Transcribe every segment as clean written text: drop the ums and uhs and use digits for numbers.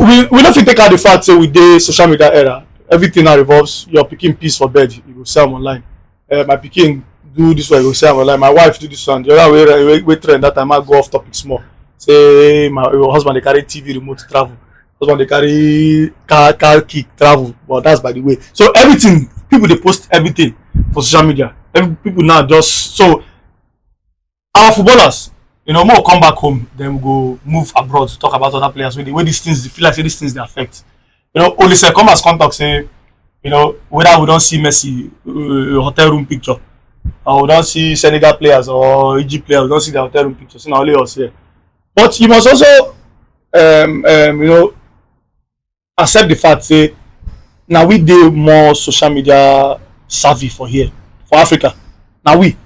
we don't fit take out the fact say we dey social media era. Everything now revolves. Your picking piece for bed, you go sell am online. My pikin do this one, you go sell am online. My wife do this one. The other way trend that time I go off topic small. Say your husband they carry TV remote travel. Husband they carry car key travel. But that's by the way. So everything people they post everything for social media. People now just so our footballers, more come back home, then we go move abroad to talk about other players. Where these things they feel like say these things they affect. Oliseh come as contact say, whether we don't see Messi hotel room picture, or we don't see Senegal players or Egypt players, we don't see the hotel room pictures. So now only us here. But you must also, accept the fact say now we do more social media savvy for here for Africa. Now we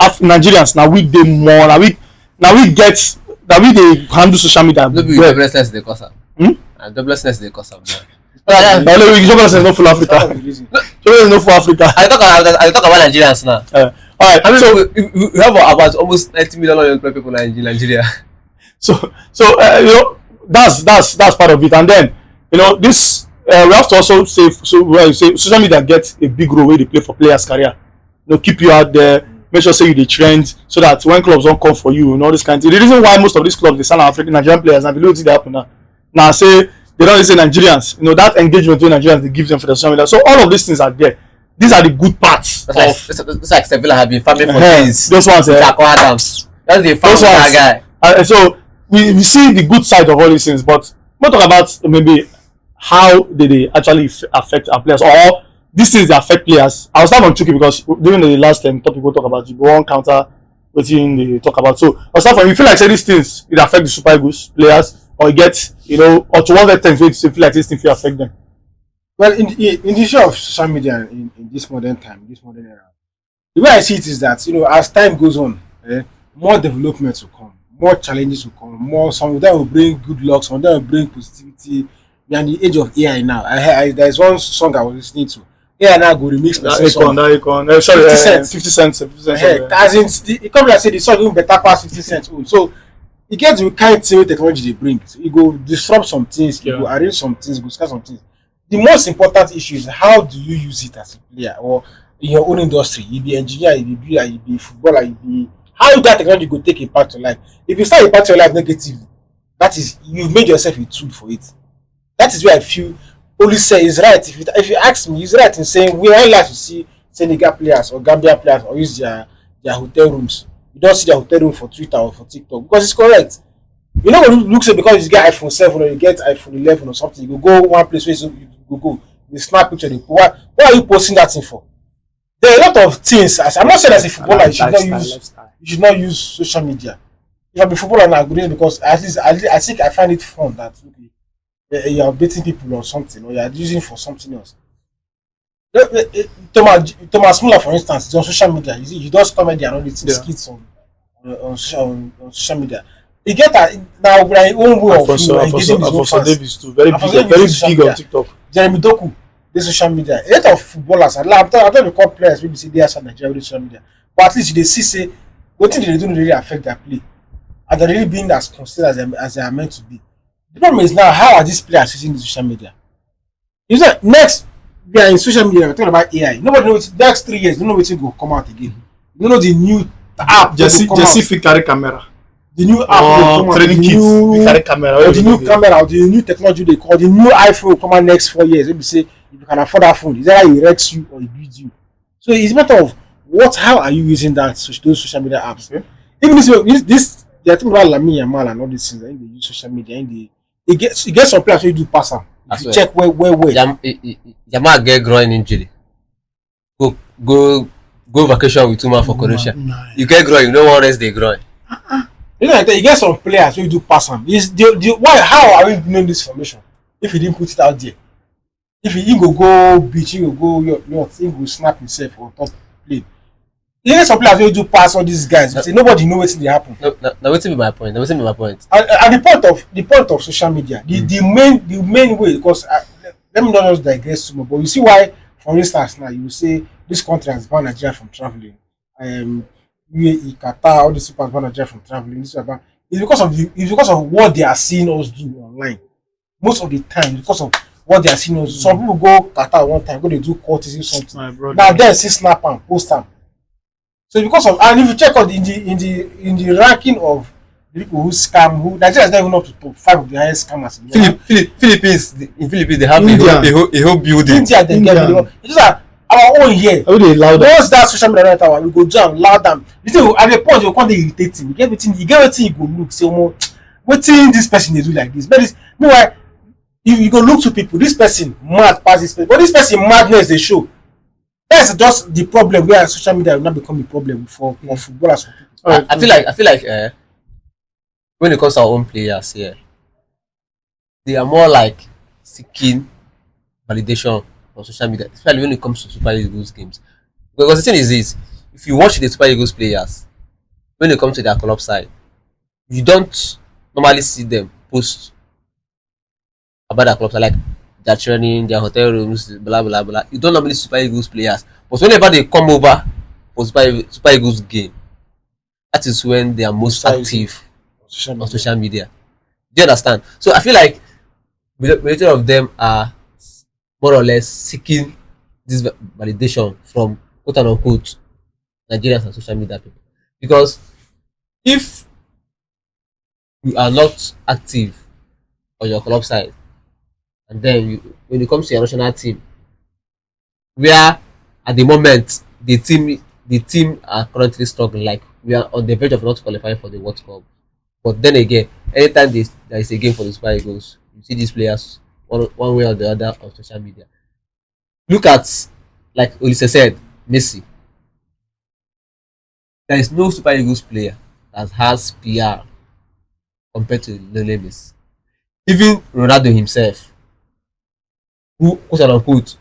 Nigerians now we do more. Now we they handle social media. No be joblessness they cause am. Joblessness they cause am. Joblessness is not full Africa. Joblessness is not full Africa. I talk about Nigerians now. Alright, I mean, so we have about almost 90 million unemployed people in Nigeria. So that's part of it, and then this we have to also say social media gets a big role where they play for players' career. Keep you out there, make sure say you the trend, so that when clubs don't come for you, this kind of thing. The reason why most of these clubs they sign African Nigerian players and below they happen now. Now say they don't say Nigerians, that engagement with Nigerians they give them for the social media. So all of these things are there. These are the good parts. That's like Sevilla have been farming for days. Those ones, Adams. That's the farm that guy. So we see the good side of all these things, but we'll talk about maybe how they actually affect our players, or these things they affect players. I was start on Chucky because during the last topic we talk about, you go on counter what they talk about. So I'll start from you feel like say these things it affect the Super Eagles players, or it gets or to one extent where you feel like this thing will affect them. Well, in the issue of social media in this modern time, this modern era, the way I see it is that as time goes on, more developments will come, more challenges will come, some of them will bring good luck, some of them will bring positivity. We are in the age of AI now. There's one song I was listening to. AI now go remix the song. 50 cents. As in, it comes like say the song even better pass 50 cents. So it gets the kind of technology they bring. So it go disrupt some things, it go arrange some things, go scare some things. The most important issue is how do you use it as a player or in your own industry. You be engineer, you be builder, you be footballer, you be how that technology go take a part to life. If you start a part to your life negatively, that is you've made yourself a tool for it. That is where I feel Oliseh is right. If you ask me, he's right in saying we don't like to see Senegal players or Gambia players or use their hotel rooms. You don't see their hotel room for Twitter or for TikTok because it's correct. You know when you look say because you get iPhone 7 or you get iPhone 11 or something, you go one place where you go, you snap picture, what are you posting that thing for? There are a lot of things. I'm not saying as a footballer you should not use social media. If I'm a footballer now, because at least I think I find it fun that you are updating people or something, or you are using it for something else. Thomas Muller, for instance, is on social media. He does comedy and all these skits on social media. He get now my own way of engaging his own fans. Davis too, very big on TikTok. Jeremy Doku, the social media. A lot of footballers, I don't recall players maybe say they are Nigeria with social media, but at least they see say what thing they don't really affect their play, and they're really being as considered as they are meant to be. The problem is now how are these players using the social media? You know, next we are in social media. We're talking about AI. Nobody knows the next 3 years. You know what will come out again. You know the new app. Jesse fit carry camera. The new app will training kids will carry camera. Or the new camera, or the new technology they call the new iPhone will come out next 4 years. Maybe say if you can afford that phone, is that how it wrecks you or it builds you? So it's a matter of how are you using those social media apps? Okay. Even this they are talking about Lamine Yamal and all these things. I think they use social media. It gets some players who do pass them. If you check where. Yamal get groin injury. Go vacation with 2 months for Croatia. You get groin, you know what rest they groin. You know, you get some players who do pass them. Why? How are we knowing this information if he didn't put it out there? If he go beach, he go yacht, he go snap himself on top plane. You get some players who do pass all these guys. Say nobody know what's going to happen. Now what's my point? And the point of social media, the main way, because let me not just digress too much, but you see why, for instance, now you say this country has banned Nigeria from traveling. UAE, Qatar, all these people have banned Nigeria from traveling. It's because of what they are seeing us do online. most of the time because of what they are seeing. Some people go Qatar one time, go they do courtesy something. My brother. Now then see snap and post them. So because of, and if you check out in the ranking of the people who scam, who Nigeria is not even up to top 5 of the highest scammers. Philippines, in Philippines they have a whole building. India they get it. It's just that our own here. How they allow that? Once that social media right now, we go down, loud them. You see, at the point you can't irritate him. You get everything. You go look. Say, wetin this person they do like this. But this, meanwhile, you go look to people. This person mad past this person, but this person madness they show. That's just the problem where social media will not become a problem for footballers. I feel like when it comes to our own players here, they are more like seeking validation on social media, especially when it comes to Super Eagles games. Because the thing is this: if you watch the Super Eagles players, when they come to their club side, you don't normally see them post about their club side, like their training, their hotel rooms, blah blah blah. You don't normally see Super Eagles players, but whenever they come over for Super Eagles game, that is when they are most active on social media. Do you understand? So I feel like majority of them are more or less seeking this validation from quote unquote Nigerians and social media people. Because if you are not active on your club side, and then when it comes to your national team, where at the moment the team are currently struggling, like we are on the verge of not qualifying for the World Cup. But then again, anytime there is a game for the Super Eagles, you see these players one way or the other on social media. Look at, like Oliseh said, Messi. There is no Super Eagles player that has PR compared to Lionel Messi. Even Ronaldo himself, who quote unquote,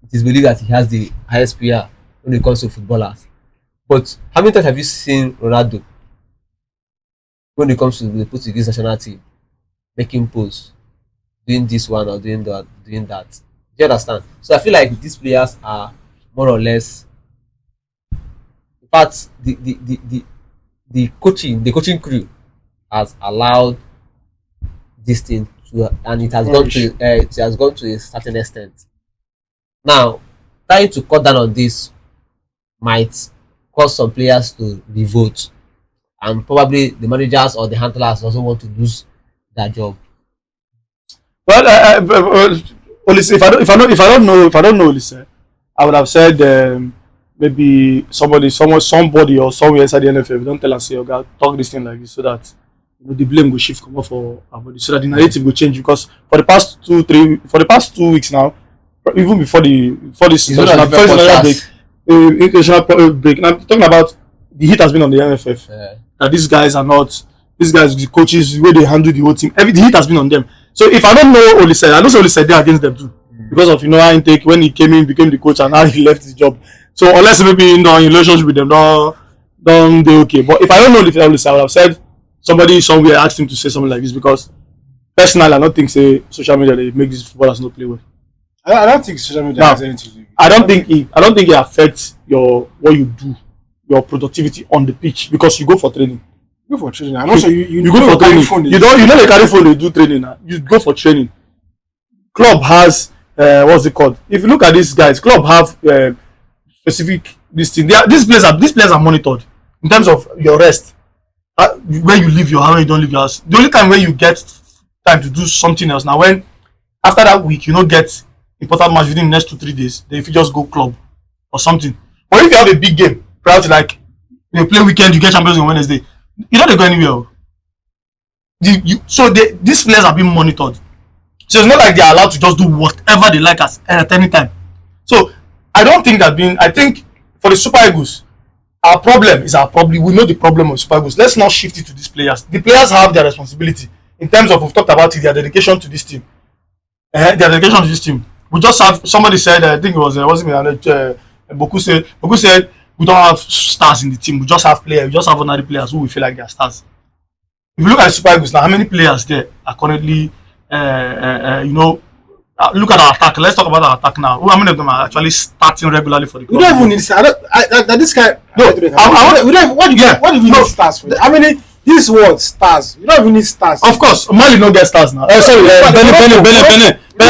it is believed that he has the highest PR when it comes to footballers. But how many times have you seen Ronaldo when it comes to the Portuguese national team making posts, doing this one or doing that? Do you understand? So I feel like these players are more or less, in fact, the coaching crew has allowed this thing to, and it has gone to a certain extent. Now, trying to cut down on this might cause some players to revolt, and probably the managers or the handlers also want to lose their job. Well, Oliseh, if I don't know Oliseh, I would have said maybe somebody or somewhere inside the NFL, don't tell us, say, okay, talk this thing like this, so that the blame will shift come off for our body, so that the narrative will change. Because for the past 2 weeks now, even before this international break, and I'm talking about the heat has been on the NFF. Yeah. That these guys, the coaches, the way they handle the whole team, the heat has been on them. So if I don't know Oliseh, I know Oliseh there against them too, because of our intake when he came in, became the coach, and now he left his job. So unless maybe in relationship with them, don't they okay? But if I don't know Oliseh, I would have said somebody somewhere asked him to say something like this, because personally, I don't think say social media they make these footballers not play well. I don't think social media has anything to do. I don't think it affects what you do, your productivity on the pitch, because you go for training. You go for training. And also you go for training. You know they carry phone, they do training now. You go for training. Club has what's it called? If you look at these guys, club have specific this thing. These players are monitored in terms of your rest. When you leave your house, when you don't leave your house. The only time when you get time to do something else now, when after that week you don't get important match within the next 2-3 days, then if you just go club or something. Or if you have a big game, prior to like you play weekend, you get champions on Wednesday, you don't go anywhere. These players are being monitored. So it's not like they are allowed to just do whatever they like at any time. So I don't think I think for the Super Eagles, our problem is our problem. We know the problem of Super Eagles. Let's not shift it to these players. The players have their responsibility in terms of, we've talked about it, their dedication to this team. We just have, somebody said, I think it was Boku said we don't have stars in the team. We just have players. We just have ordinary players who we feel like they are stars. If you look at the Super Eagles now, how many players there are currently, look at our attack. Let's talk about our attack now. How many of them are actually starting regularly for the club? We don't even need this guy. This guy. No, what do we need stars for? How many this word stars. You don't even need stars. Of course, Mali no get stars now. Sorry, Benin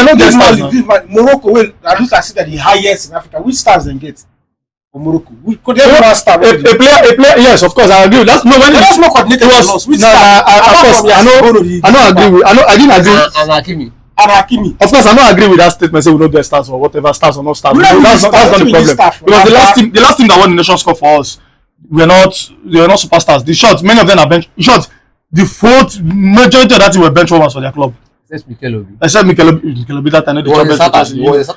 no get stars now. This Morocco will that looks like that the highest in Africa. Which stars they get? For Morocco, we could they have star. A player. Yes, of course, I agree. That's no when that's not coordinated. it was. Which No, star? of course, I don't agree with. I didn't agree. And Hakimi. And Hakimi. Of course, I don't agree with that statement. Say we don't get stars or whatever, stars or not stars. We don't That's need not stars. the We need problem. stars. Because the last team that won the Nations Cup for us, they were not superstars. The shots, many of them are bench. In short, the fourth majority of that team were bench warmers for their club. That's Mikel Obi. Except Mikel Obi that I know the Was job the starter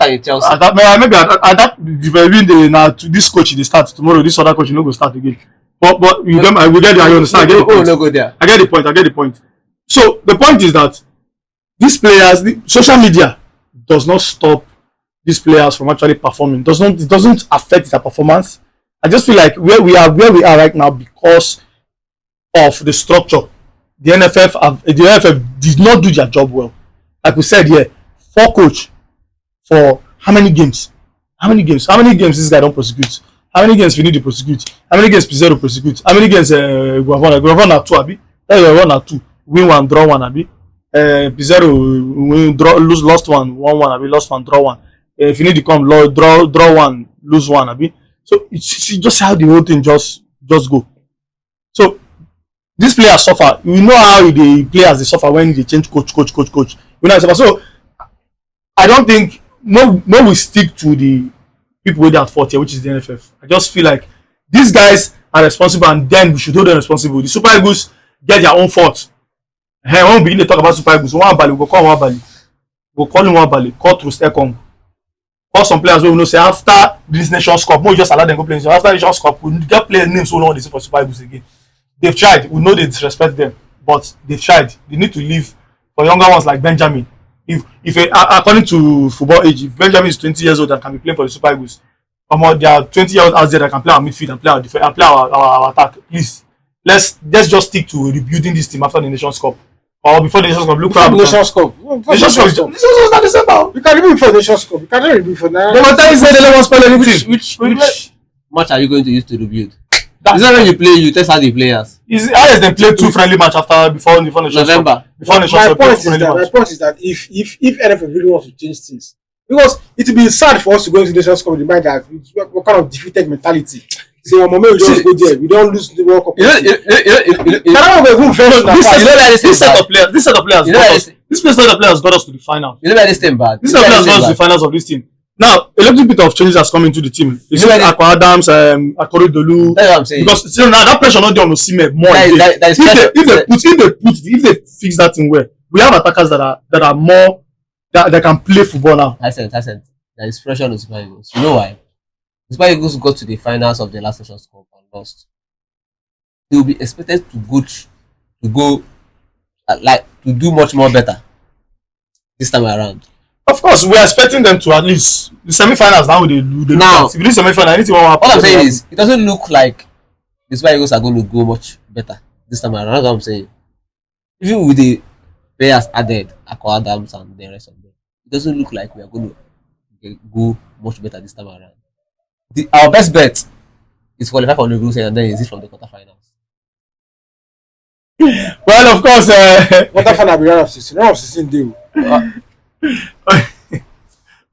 in Chelsea. maybe at that this coach they start tomorrow. This other coach no go start again. But we get there. I understand. I get the point. No go there. I get the point. So the point is that these players, social media does not stop these players from actually performing. It doesn't affect their performance. I just feel like where we are right now because of the structure. The NFF did not do their job well. Like we said here, 4 coach for how many games? How many games this guy don't prosecute? How many games we need to prosecute? How many games Pizarro prosecute? How many games Guavon 2 abi? Guavon 2. Win 1, draw 1 abi? Pizarro lost 1, won 1 abi? Lost 1, draw 1. If you need to come draw 1, lose 1 abi? So it's just how the whole thing just go. So these players suffer. You know how the players they suffer when they change coach. You know suffer. So I don't think no we stick to the people with that fault here, which is the NFF. I just feel like these guys are responsible, and then we should hold them responsible. The Super Eagles get their own fault. Hey, when we begin to talk about Super Eagles, we go call Nwabali, call Trustekong, call some players who know say after this Nations Cup, we just allow them go play. After Nations Cup, we get players names so long they say for Super Eagles again. They've tried. We know they disrespect them, but they've tried. They need to leave. For younger ones like Benjamin, if according to football age, if Benjamin is 20 years old and can be playing for the Super Eagles, there are 20-year-olds out there that can play our midfield and play our defense and play our attack. Please, let's just stick to rebuilding this team after the Nations Cup or before the Nations Cup. Look for the Nations Cup. Nations Cup is not December. You can rebuild for the Nations Cup. You can rebuild for now. They will tell you say they don't spoil anything. Which match are you going to use to rebuild? Is that when you play, you test out the players? Is how they play 2 friendly match before Nations November. Cup. Before Nations Cup. My point is that if NFL really wants to change things, because it will be sad for us to go into the Nations Cup with the mind that what kind of defeated mentality. Say, we just go there. We don't lose the World Cup. This set of players got us to the final. You know where this team bad? This set of players got us to the finals of this team. Now, a little bit of changes has come into the team. You see Akwa Adams, Akori Dolu. That's what I'm saying. Because now that pressure not there on Osimhen more. If they fix that thing well, we have attackers that are more that can play football now. I said. There is pressure on the Super Eagles. You know why? The Super Eagles got to the finals of the last Nations Cup and lost. They will be expected to do much more better this time around. Of course, we are expecting them to at least the semi-finals now. They now. If you do semi-final, anything will happen. All I'm saying is, it doesn't look like the Super Eagles are going to go much better this time around. That's what I'm saying. Even with the players added, Akwa Adams and the rest of them, it doesn't look like we are going to go much better this time around. Our best bet is qualify for the group and then exit from the quarterfinals. Well, of course, quarterfinal be round of 16. Round of 16 deal.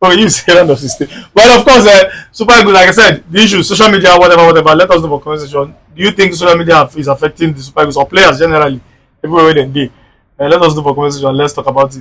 Oh, you say round of 16. Well, of course, Super Eagles, like I said, the issue, social media, whatever. Let us know for conversation. Do you think social media is affecting the Super Eagles or players generally everywhere they do? Let us know for conversation. Let's talk about it.